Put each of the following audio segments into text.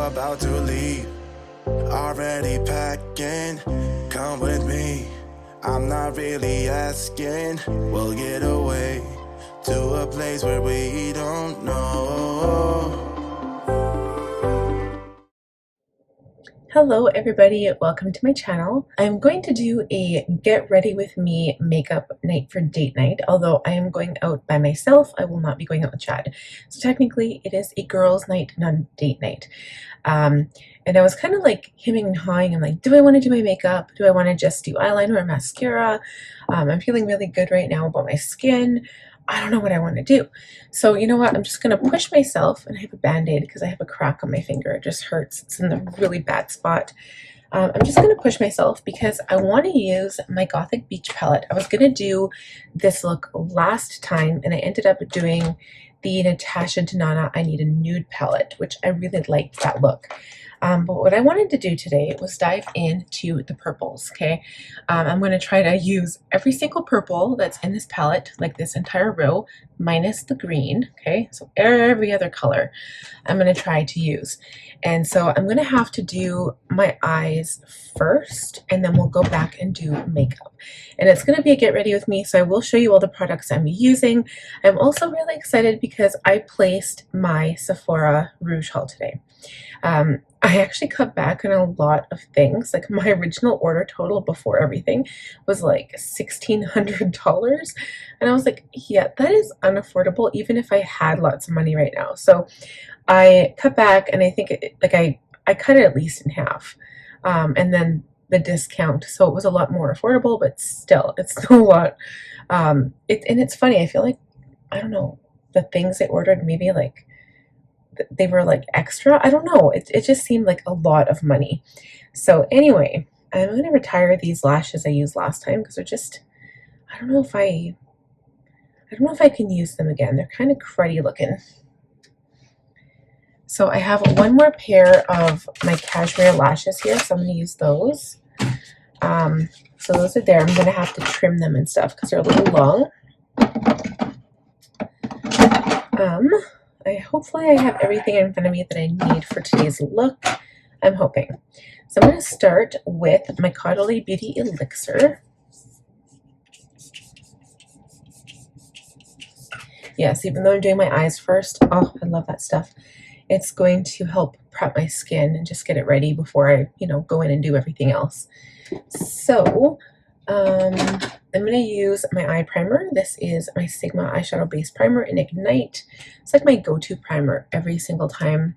about to leave. Already packing, come with me. I'm not really asking. We'll get away to a place where we don't know. Hello everybody, welcome to my channel. I'm going to do a get ready with me makeup night for date night. Although I am going out by myself, I will not be going out with Chad. So technically it is a girls night, not a date night. And I was kind of like hemming and hawing. I'm like, do I want to do my makeup? Do I want to just do eyeliner or mascara? I'm feeling really good right now about my skin. I don't know what I want to do. So you know what? I'm just going to push myself, and I have a band-aid because I have a crack on my finger. It just hurts. It's in the really bad spot. I'm just going to push myself because I want to use my Gothic Beach palette. I was going to do this look last time, and I ended up doing the Natasha Denona I Need a Nude palette, which I really liked that look. But what I wanted to do today was dive into the purples, okay? I'm going to try to use every single purple that's in this palette, like this entire row, minus the green, okay? So every other color I'm going to try to use. And so I'm going to have to do my eyes first, and then we'll go back and do makeup. And it's going to be a get ready with me, so I will show you all the products I'm using. I'm also really excited because I placed my Sephora Rouge haul today. I actually cut back on a lot of things. Like my original order total before everything was like $1,600. And I was like, yeah, that is unaffordable even if I had lots of money right now. So I cut back, and I think I cut it at least in half. And then the discount. So it was a lot more affordable, but still, it's still a lot. And it's funny. I feel like, I don't know, the things I ordered maybe like they were like extra. I don't know. It just seemed like a lot of money. So anyway, I'm going to retire these lashes I used last time because they're just, I don't know if I can use them again. They're kind of cruddy looking. So I have one more pair of my cashmere lashes here, so I'm going to use those. So those are there. I'm going to have to trim them and stuff because they're a little long. Hopefully I have everything in front of me that I need for today's look. I'm hoping. So I'm going to start with my Caudalie Beauty Elixir. Yes, even though I'm doing my eyes first, oh, I love that stuff. It's going to help prep my skin and just get it ready before I, go in and do everything else. So I'm going to use my eye primer. This is my Sigma eyeshadow base primer in Ignite. It's like my go-to primer every single time.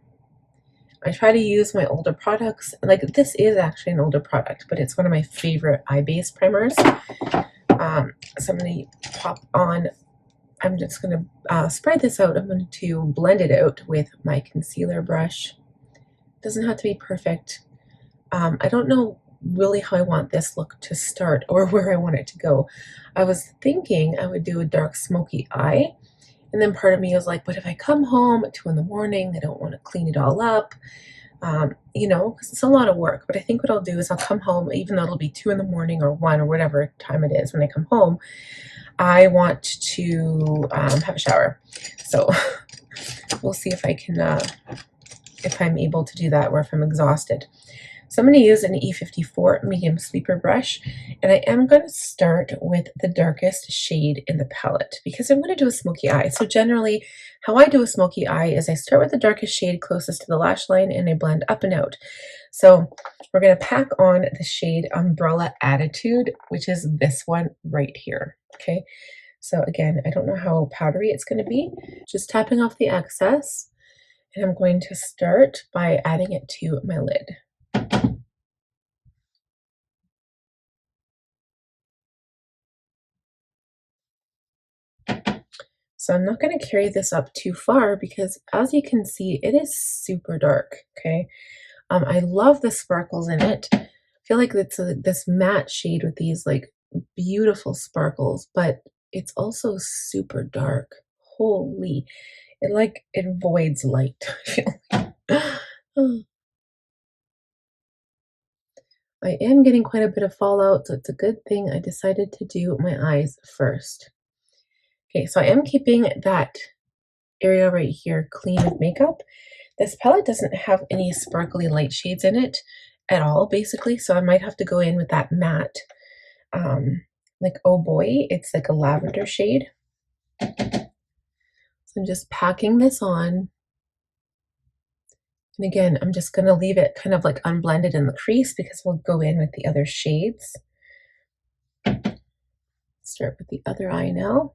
I try to use my older products. Like this is actually an older product, but it's one of my favorite eye base primers. So I'm going to pop on. I'm just going to spread this out. I'm going to blend it out with my concealer brush. It doesn't have to be perfect. I don't know really how I want this look to start or where I want it to go. I was thinking I would do a dark smoky eye, and then part of me was like, but if I come home at 2 in the morning, I don't want to clean it all up, because it's a lot of work. But I think what I'll do is I'll come home, even though it'll be 2 in the morning or 1 or whatever time it is when I come home, I want to have a shower. So we'll see if I can, if I'm able to do that or if I'm exhausted. So I'm going to use an E54 medium sweeper brush, and I am going to start with the darkest shade in the palette because I'm going to do a smoky eye. So generally how I do a smoky eye is I start with the darkest shade closest to the lash line and I blend up and out. So we're going to pack on the shade Umbrella Attitude, which is this one right here. Okay. So again, I don't know how powdery it's going to be. Just tapping off the excess, and I'm going to start by adding it to my lid. So I'm not going to carry this up too far because as you can see, it is super dark, okay? I love the sparkles in it. I feel like it's this matte shade with these like beautiful sparkles, but it's also super dark. Holy, it voids light. I feel like. I am getting quite a bit of fallout, so it's a good thing I decided to do my eyes first. Okay, so I am keeping that area right here clean of makeup. This palette doesn't have any sparkly light shades in it at all, basically, so I might have to go in with that matte, like Oh Boy, it's like a lavender shade. So I'm just packing this on. And again, I'm just gonna leave it kind of like unblended in the crease because we'll go in with the other shades. Start with the other eye now.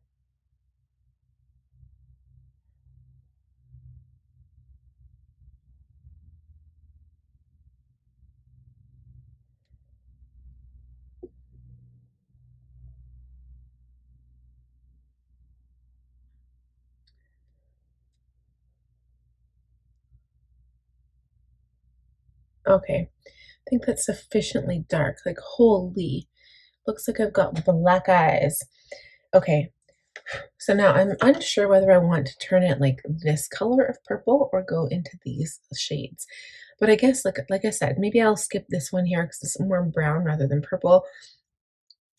Okay, I think that's sufficiently dark. Like, holy, looks like I've got black eyes. Okay, so now I'm unsure whether I want to turn it like this color of purple or go into these shades. But I guess, like I said, maybe I'll skip this one here because it's more brown rather than purple.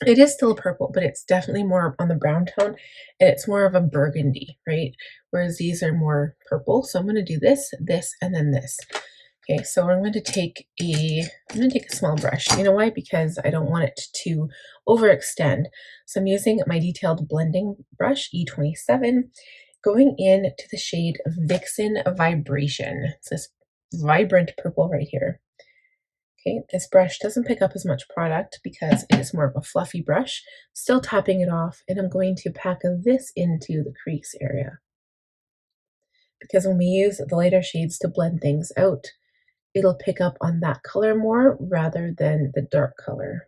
It is still purple, but it's definitely more on the brown tone, and it's more of a burgundy, right? Whereas these are more purple. So I'm going to do this, this, and then this. Okay, so I'm going to take a small brush. You know why? Because I don't want it to overextend. So I'm using my detailed blending brush, E27, going in to the shade Vixen Vibration. It's this vibrant purple right here. Okay, this brush doesn't pick up as much product because it is more of a fluffy brush. Still tapping it off, and I'm going to pack this into the crease area. Because when we use the lighter shades to blend things out, it'll pick up on that color more rather than the dark color.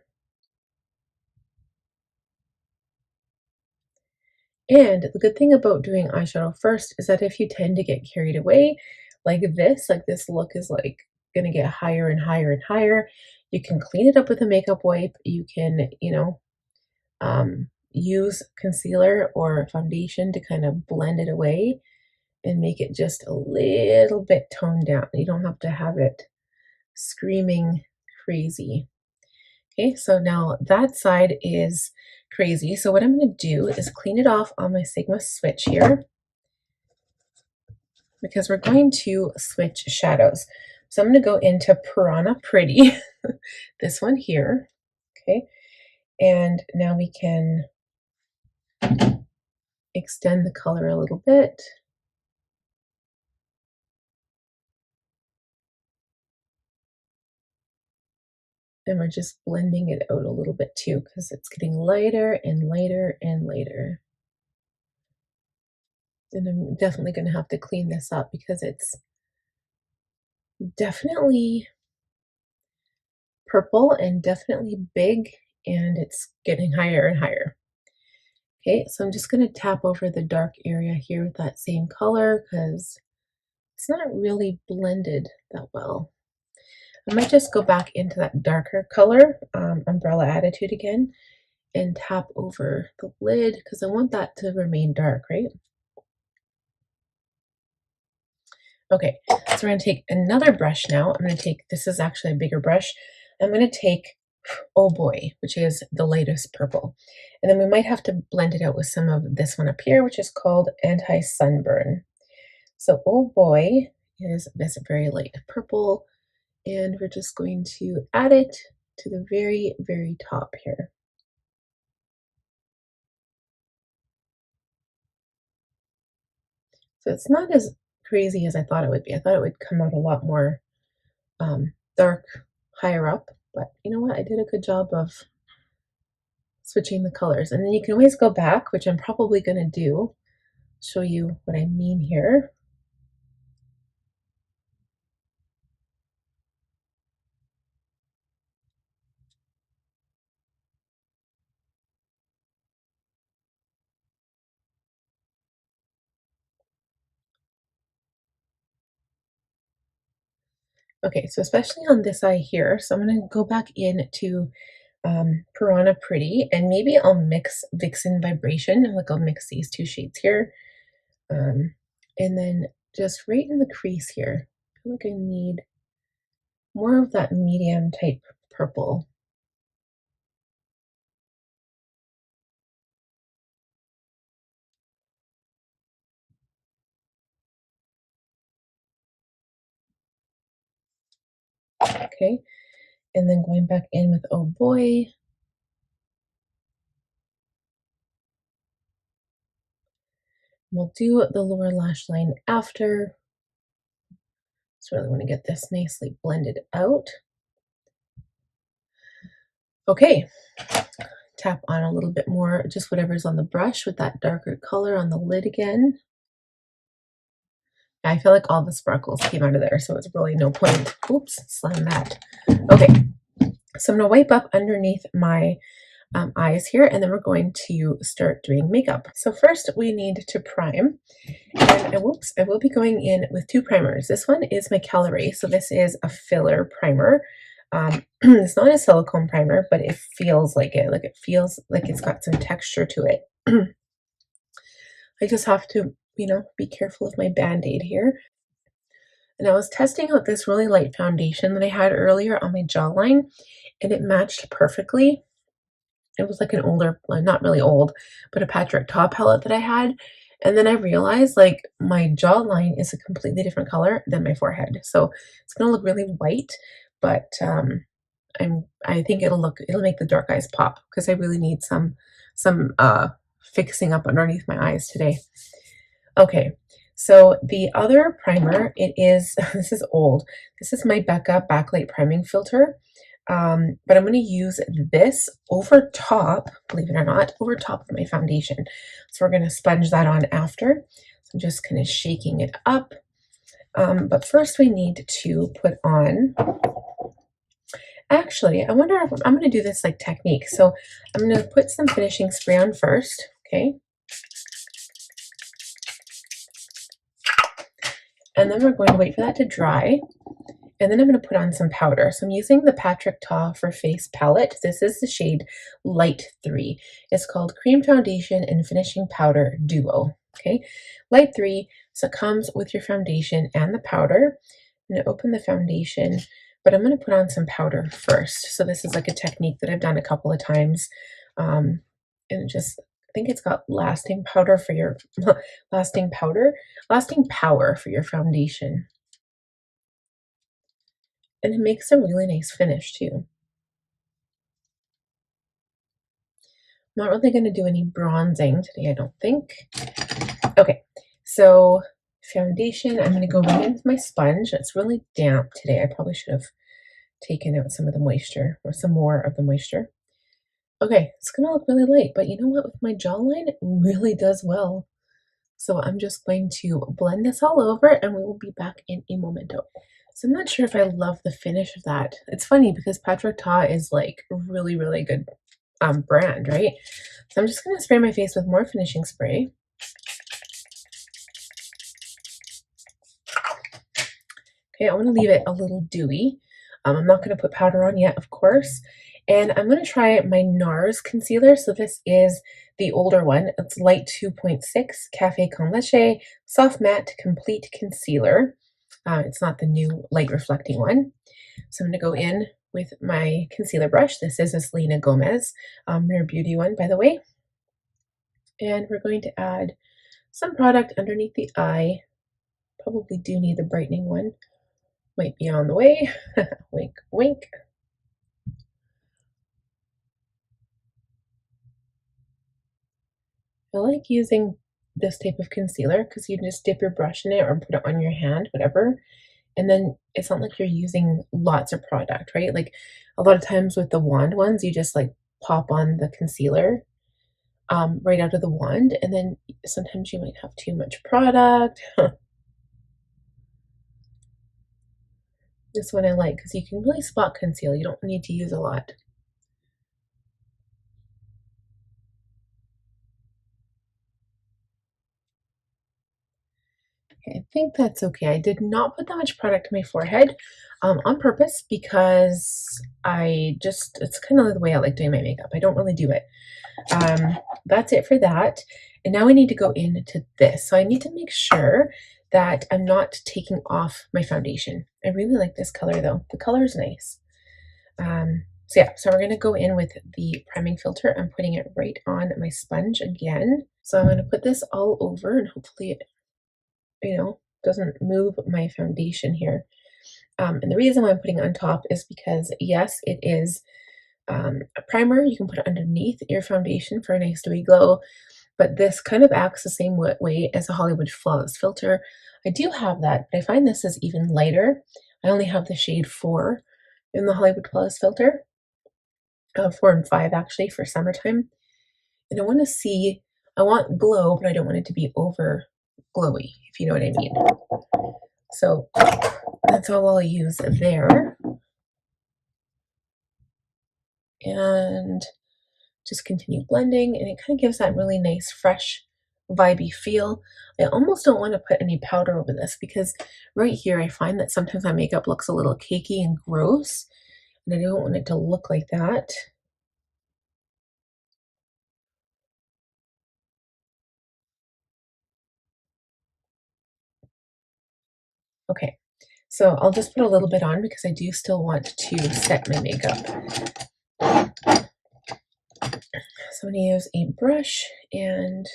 And the good thing about doing eyeshadow first is that if you tend to get carried away like this look is like gonna get higher and higher and higher, you can clean it up with a makeup wipe. You can, use concealer or foundation to kind of blend it away and make it just a little bit toned down. You don't have to have it screaming crazy. Okay, so now that side is crazy. So what I'm going to do is clean it off on my Sigma switch here because we're going to switch shadows. So I'm going to go into Piranha Pretty, this one here. Okay, and now we can extend the color a little bit. And we're just blending it out a little bit too because it's getting lighter and lighter and lighter. And I'm definitely going to have to clean this up because it's definitely purple and definitely big, and it's getting higher and higher. Okay, so I'm just going to tap over the dark area here with that same color because it's not really blended that well. I might just go back into that darker color, Umbrella Attitude again, and tap over the lid because I want that to remain dark, right? Okay, so we're going to take another brush now. I'm going to take, this is actually a bigger brush. I'm going to take Oh Boy, which is the lightest purple. And then we might have to blend it out with some of this one up here, which is called Anti-Sunburn. So Oh Boy is this very light purple, and we're just going to add it to the very, very top here. So it's not as crazy as I thought it would be. I thought it would come out a lot more dark higher up, but you know what? I did a good job of switching the colors. And then you can always go back, which I'm probably going to do, show you what I mean here. Okay, so especially on this eye here, so I'm going to go back into Piranha Pretty, and maybe I'll mix Vixen Vibration, like I'll mix these two shades here, and then just right in the crease here, I feel like I need more of that medium type purple. Okay, and then going back in with Oh Boy. We'll do the lower lash line after. Just really want to get this nicely blended out. Okay, tap on a little bit more, just whatever's on the brush with that darker color on the lid again. I feel like all the sparkles came out of there, so it's really no point. Oops, slam that. Okay, so I'm gonna wipe up underneath my eyes here, and then we're going to start doing makeup. So first we need to prime, and I will be going in with two primers. This one is my Caliray, so this is a filler primer. It's not a silicone primer, but it feels like it. Like it feels like it's got some texture to it. I just have to, you know, be careful of my band-aid here. And I was testing out this really light foundation that I had earlier on my jawline, and it matched perfectly. It was like an older, not really old, but a Patrick Ta palette that I had. And then I realized like my jawline is a completely different color than my forehead. So it's gonna look really white, but I think it'll make the dark eyes pop because I really need some fixing up underneath my eyes today. Okay, so the other primer, it is, this is old. This is my Becca Backlight Priming Filter. But I'm going to use this over top, believe it or not, over top of my foundation. So we're going to sponge that on after. So I'm just kind of shaking it up. But first we need to put on, actually, I wonder if I'm going to do this like technique. So I'm going to put some finishing spray on first, okay? And then we're going to wait for that to dry. And then I'm going to put on some powder. So I'm using the Patrick Ta for Face palette. This is the shade Light 3. It's called Cream Foundation and Finishing Powder Duo. Okay, Light 3. So it comes with your foundation and the powder. I'm going to open the foundation, but I'm going to put on some powder first. So this is like a technique that I've done a couple of times. And it just, I think it's got lasting powder for your, lasting power for your foundation. And it makes a really nice finish too. I'm not really going to do any bronzing today, I don't think. Okay, so foundation, I'm going to go right in with my sponge. It's really damp today. I probably should have taken out some of the moisture, or some more of the moisture. Okay, it's going to look really light, but you know what? With my jawline, it really does well. So I'm just going to blend this all over, and we will be back in a momento. So I'm not sure if I love the finish of that. It's funny because Patrick Ta is like really, really good brand, right? So I'm just going to spray my face with more finishing spray. Okay, I want to leave it a little dewy. I'm not going to put powder on yet, of course. And I'm going to try my Nars concealer. So this is the older one. It's Light 2.6 Café con Leche Soft Matte Complete Concealer. It's not the new light reflecting one. So I'm going to go in with my concealer brush. This is a Selena Gomez Rare Beauty one, by the way. And we're going to add some product underneath the eye. Probably do need the brightening one. Might be on the way. Wink, wink. I like using this type of concealer because you just dip your brush in it or put it on your hand, whatever. And then it's not like you're using lots of product, right? Like a lot of times with the wand ones, you just like pop on the concealer right out of the wand. And then sometimes you might have too much product. This one I like because you can really spot conceal. You don't need to use a lot. Okay, I think that's okay. I did not put that much product on my forehead on purpose because it's kind of the way I like doing my makeup. I don't really do it. That's it for that. And now I need to go into this. So I need to make sure that I'm not taking off my foundation. I really like this color though. The color is nice. So yeah, so we're going to go in with the priming filter. I'm putting it right on my sponge again. So I'm going to put this all over and hopefully it, you know, doesn't move my foundation here. And the reason why I'm putting it on top is because, yes, it is a primer. You can put it underneath your foundation for a nice dewy glow, but this kind of acts the same way as a Hollywood Flawless filter. I do have that, but I find this is even lighter. I only have the shade 4 in the Hollywood Flawless filter, 4 and 5 actually for summertime. And I want glow, but I don't want it to be over glowy, if you know what I mean. So that's all I'll use there. And just continue blending, and it kind of gives that really nice, fresh, vibey feel. I almost don't want to put any powder over this because right here I find that sometimes my makeup looks a little cakey and gross, and I don't want it to look like that. Okay, so I'll just put a little bit on because I do still want to set my makeup. So I'm going to use a brush and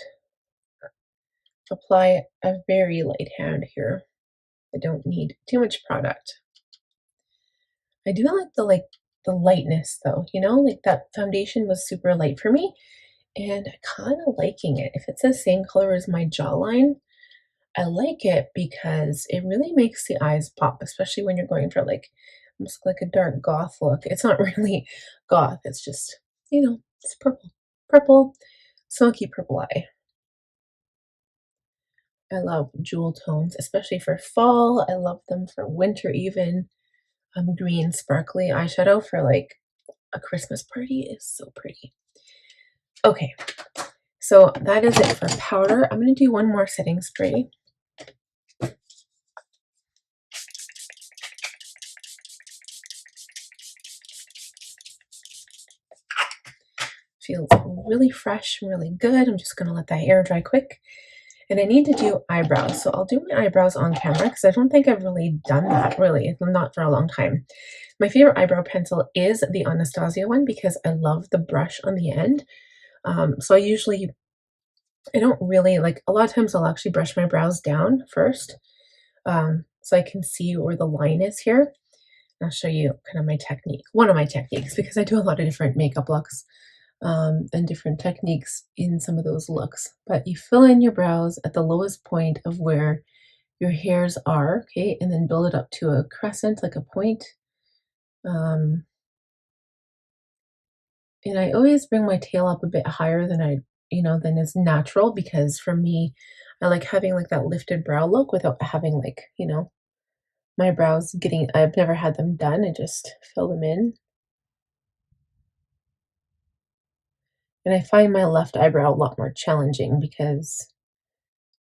apply a very light hand here. I don't need too much product. I do like the lightness though, you know, like that foundation was super light for me and I kind of liking it. If it's the same color as my jawline, I like it because it really makes the eyes pop, especially when you're going for like almost like a dark goth look. It's not really goth, it's just, you know, it's purple, smoky purple eye. I love jewel tones, especially for fall. I love them for winter even. Green sparkly eyeshadow for like a Christmas party is so pretty. Okay, so that is it for powder. I'm going to do one more setting spray. Feels really fresh, really good. I'm just going to let that air dry quick. And I need to do eyebrows. So I'll do my eyebrows on camera because I don't think I've really done that, really, not for a long time. My favorite eyebrow pencil is the Anastasia one because I love the brush on the end. So I don't really, like, a lot of times I'll actually brush my brows down first so I can see where the line is here. I'll show you kind of my technique, one of my techniques, because I do a lot of different makeup looks and different techniques in some of those looks. But you fill in your brows at the lowest point of where your hairs are, okay, and then build it up to a crescent, like a point. And I always bring my tail up a bit higher than than is natural, because for me, I like having like that lifted brow look without having like, my brows I've never had them done. I just fill them in. And I find my left eyebrow a lot more challenging because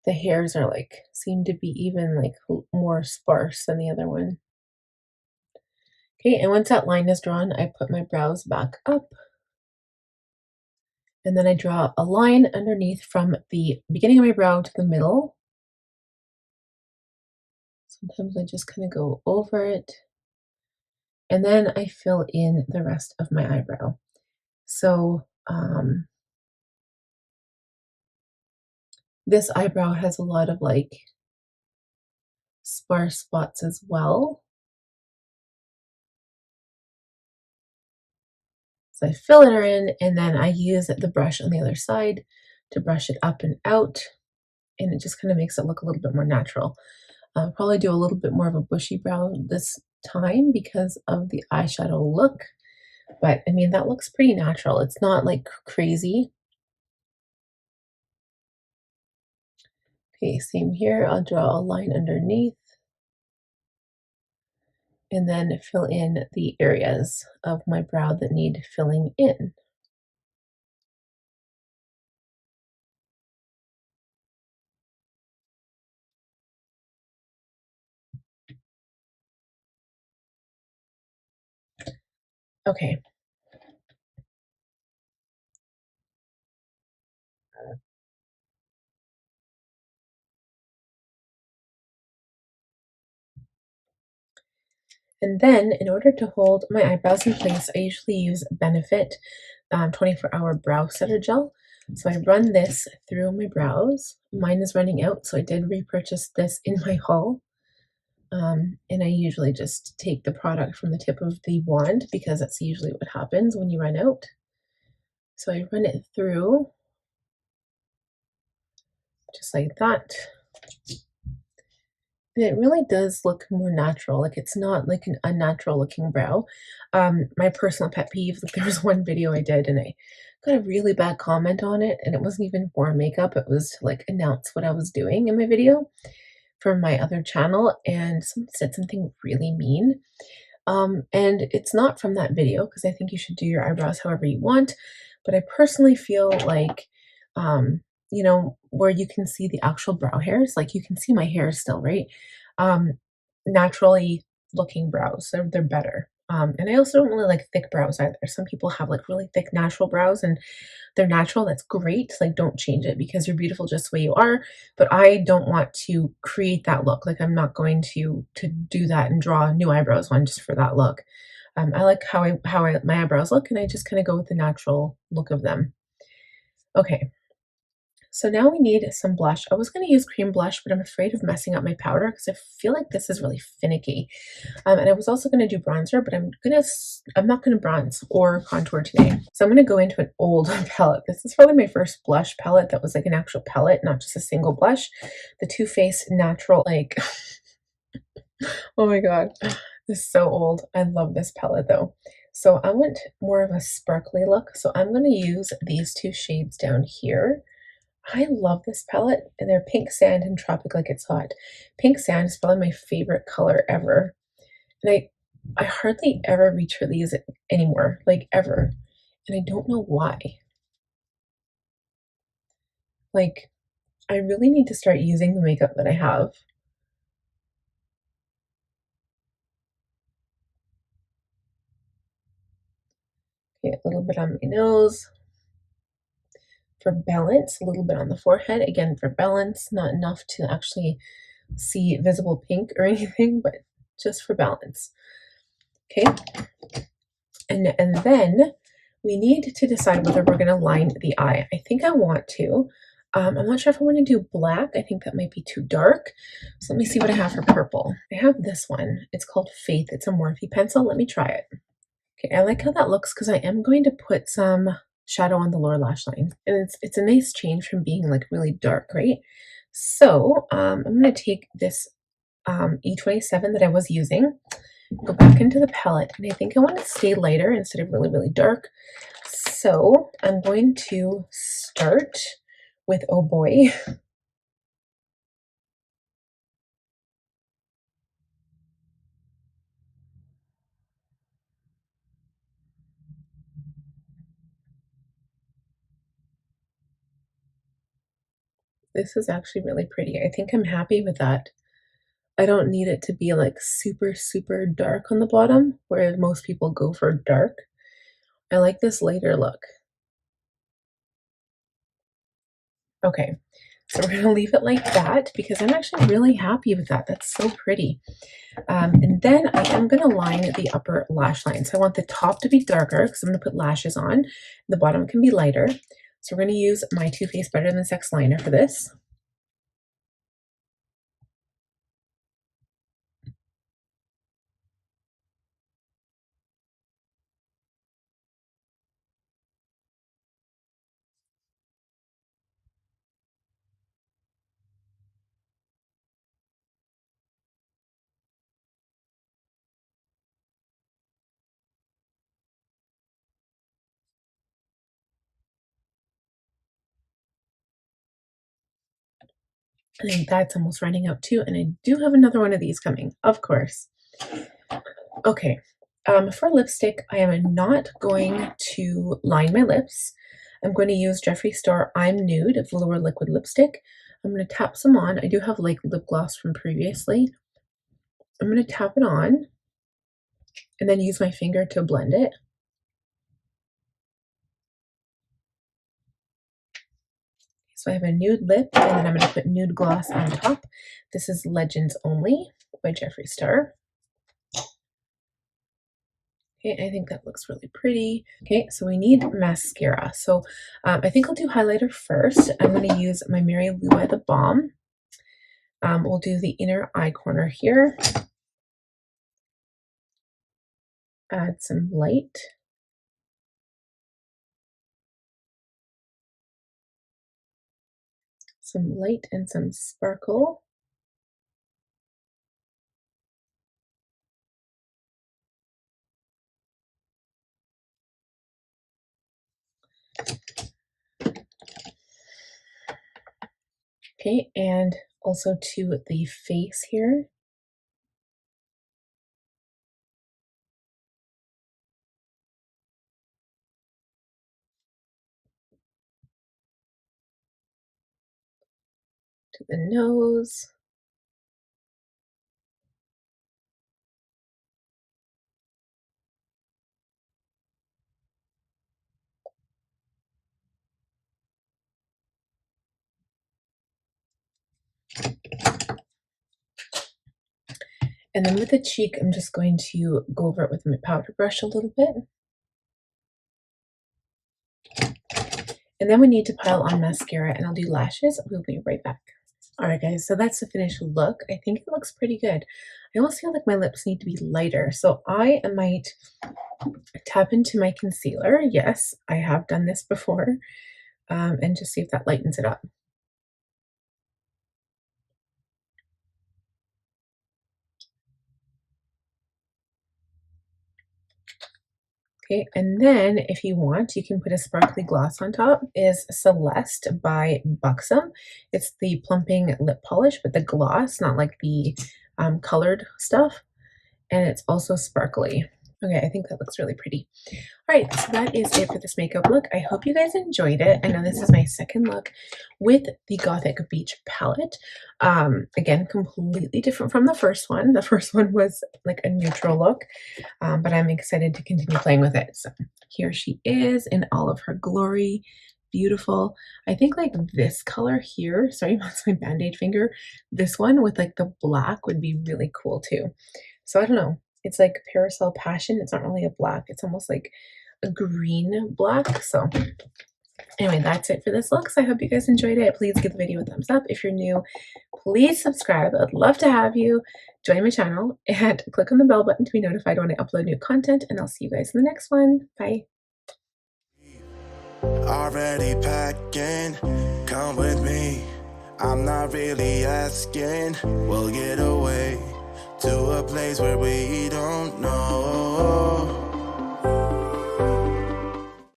the hairs are seem to be even more sparse than the other one. Okay, and once that line is drawn, I put my brows back up. And then I draw a line underneath from the beginning of my brow to the middle. Sometimes I just kind of go over it. And then I fill in the rest of my eyebrow. So this eyebrow has a lot of sparse spots as well. So I fill it in, and then I use the brush on the other side to brush it up and out, and it just kind of makes it look a little bit more natural. I'll probably do a little bit more of a bushy brow this time because of the eyeshadow look, but I mean, that looks pretty natural. It's not like crazy. Okay, same here. I'll draw a line underneath and then fill in the areas of my brow that need filling in. Okay. And then in order to hold my eyebrows in place, I usually use Benefit 24-hour brow setter gel. So I run this through my brows. Mine is running out, so I did repurchase this in my haul. And I usually just take the product from the tip of the wand because that's usually what happens when you run out. So I run it through just like that. And it really does look more natural. Like it's not like an unnatural looking brow. My personal pet peeve, like there was one video I did and I got a really bad comment on it, and it wasn't even for makeup. It was to like announce what I was doing in my video from my other channel, and someone said something really mean. And it's not from that video because I think you should do your eyebrows however you want. But I personally feel like, you know, where you can see the actual brow hairs, like you can see my hair still, right? Naturally looking brows, they're better. And I also don't really like thick brows either. Some people have like really thick natural brows and they're natural. That's great. Like don't change it because you're beautiful just the way you are. But I don't want to create that look. Like I'm not going to do that and draw new eyebrows on just for that look. I like how my eyebrows look, and I just kind of go with the natural look of them. Okay, so now we need some blush. I was going to use cream blush, but I'm afraid of messing up my powder because I feel like this is really finicky. And I was also going to do bronzer, but I'm not going to bronze or contour today. So I'm going to go into an old palette. This is probably my first blush palette that was like an actual palette, not just a single blush. The Too Faced Natural, like, oh my God, this is so old. I love this palette though. So I want more of a sparkly look. So I'm going to use these two shades down here. I love this palette, and they're Pink Sand and Tropic Like It's Hot. Pink Sand is probably my favorite color ever. And I hardly ever reach for these anymore, like ever. And I don't know why. Like, I really need to start using the makeup that I have. Okay, a little bit on my nose. For balance, a little bit on the forehead. Again, for balance, not enough to actually see visible pink or anything, but just for balance. Okay. And then we need to decide whether we're going to line the eye. I think I want to. I'm not sure if I want to do black. I think that might be too dark. So let me see what I have for purple. I have this one. It's called Faith. It's a Morphe pencil. Let me try it. Okay, I like how that looks because I am going to put some shadow on the lower lash line. And it's a nice change from being like really dark, right? So I'm going to take this E27 that I was using, go back into the palette, and I think I want to stay lighter instead of really, really dark. So I'm going to start with Oh Boy. This is actually really pretty. I think I'm happy with that. I don't need it to be like super, super dark on the bottom, where most people go for dark. I like this lighter look. Okay, so we're going to leave it like that because I'm actually really happy with that. That's so pretty. And then I am going to line the upper lash line. So I want the top to be darker because I'm going to put lashes on. The bottom can be lighter. So we're going to use my Too Faced Better Than Sex liner for this. I think that's almost running out too. And I do have another one of these coming, of course. Okay, for lipstick, I am not going to line my lips. I'm going to use Jeffree Star I'm Nude Velour Liquid Lipstick. I'm going to tap some on. I do have like lip gloss from previously. I'm going to tap it on and then use my finger to blend it. So I have a nude lip, and then I'm going to put nude gloss on top. This is Legends Only by Jeffree Star. Okay, I think that looks really pretty. Okay, so we need mascara. So I think I'll do highlighter first. I'm going to use my Mary Lou by the Balm. We'll do the inner eye corner here. Add some light. Some light and some sparkle. Okay, and also to the face here. To the nose. And then with the cheek, I'm just going to go over it with my powder brush a little bit. And then we need to pile on mascara, and I'll do lashes. We'll be right back. All right, guys, so that's the finished look. I think it looks pretty good. I almost feel like my lips need to be lighter, so I might tap into my concealer. Yes, I have done this before, and just see if that lightens it up. Okay, and then if you want, you can put a sparkly gloss on top. Is Celeste by Buxom. It's the plumping lip polish, but the gloss, not like the colored stuff. And it's also sparkly. Okay, I think that looks really pretty. All right, so that is it for this makeup look. I hope you guys enjoyed it. I know this is my second look with the Gothic Beach palette. Again, completely different from the first one. The first one was like a neutral look, but I'm excited to continue playing with it. So here she is in all of her glory. Beautiful. I think like this color here, sorry, that's my band-aid finger. This one with like the black would be really cool too. So I don't know. It's like Parasol Passion. It's not really a black. It's almost like a green black. So anyway, that's it for this look. So I hope you guys enjoyed it. Please give the video a thumbs up. If you're new, please subscribe. I'd love to have you join my channel and click on the bell button to be notified when I upload new content. And I'll see you guys in the next one. Bye. Already packing, come with me. I'm not really asking. We'll get away to a place where we don't know.